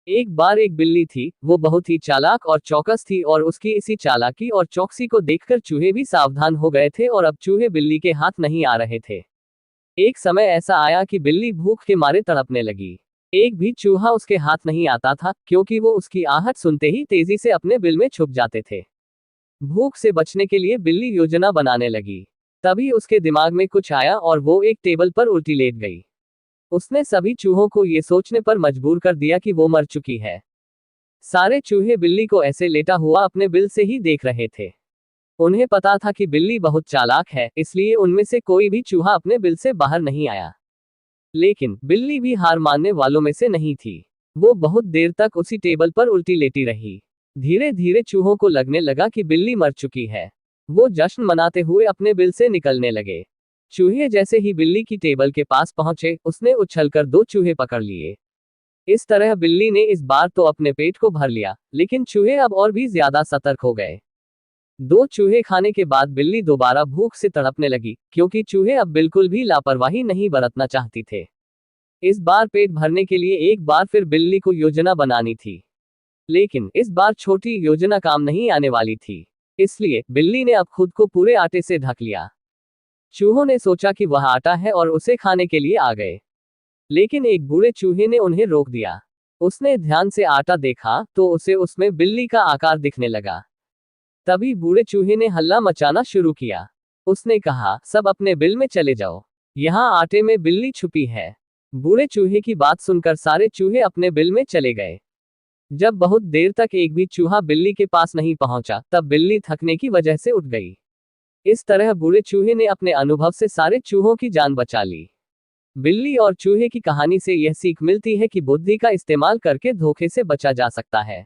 एक बार एक बिल्ली थी, वो बहुत ही चालाक और चौकस थी और उसकी इसी चालाकी और चौकसी को देखकर चूहे भी सावधान हो गए थे और अब चूहे बिल्ली के हाथ नहीं आ रहे थे। एक समय ऐसा आया कि बिल्ली भूख के मारे तड़पने लगी। एक भी चूहा उसके हाथ नहीं आता था, क्योंकि वो उसकी आहट सुनते ही तेजी से अपने बिल में छुप जाते थे। भूख से बचने के लिए बिल्ली योजना बनाने लगी। तभी उसके दिमाग में कुछ आया और वो एक टेबल पर उल्टी लेट गई। उसने सभी चूहों को ये सोचने पर मजबूर कर दिया कि वो मर चुकी है। सारे चूहे बिल्ली को ऐसे लेटा हुआ अपने बिल से ही देख रहे थे। उन्हें पता था कि बिल्ली बहुत चालाक है, इसलिए उनमें से कोई भी चूहा अपने बिल से बाहर नहीं आया। लेकिन बिल्ली भी हार मानने वालों में से नहीं थी। वो बहुत देर तक उसी टेबल पर उल्टी लेटी रही। धीरे धीरे चूहों को लगने लगा कि बिल्ली मर चुकी है। वो जश्न मनाते हुए अपने बिल से निकलने लगे। चूहे जैसे ही बिल्ली की टेबल के पास पहुंचे, उसने उछलकर दो चूहे पकड़ लिए। इस तरह बिल्ली ने इस बार तो अपने पेट को भर लिया, लेकिन चूहे अब और भी ज्यादा सतर्क हो गए। दो चूहे खाने के बाद बिल्ली दोबारा भूख से तड़पने लगी, क्योंकि चूहे अब बिल्कुल भी लापरवाही नहीं बरतना चाहती थे। इस बार पेट भरने के लिए एक बार फिर बिल्ली को योजना बनानी थी। लेकिन इस बार छोटी योजना काम नहीं आने वाली थी। इसलिए बिल्ली ने अब खुद को पूरे आटे से ढक लिया। चूहों ने सोचा कि वह आटा है और उसे खाने के लिए आ गए। लेकिन एक बूढ़े चूहे ने उन्हें रोक दिया। उसने ध्यान से आटा देखा तो उसे उसमें बिल्ली का आकार दिखने लगा। तभी बूढ़े चूहे ने हल्ला मचाना शुरू किया। उसने कहा, सब अपने बिल में चले जाओ। यहाँ आटे में बिल्ली छुपी है। बूढ़े चूहे की बात सुनकर सारे चूहे अपने बिल में चले गए। जब बहुत देर तक एक भी चूहा बिल्ली के पास नहीं पहुंचा, तब बिल्ली थकने की वजह से उठ गई। इस तरह बूढ़े चूहे ने अपने अनुभव से सारे चूहों की जान बचा ली। बिल्ली और चूहे की कहानी से यह सीख मिलती है कि बुद्धि का इस्तेमाल करके धोखे से बचा जा सकता है।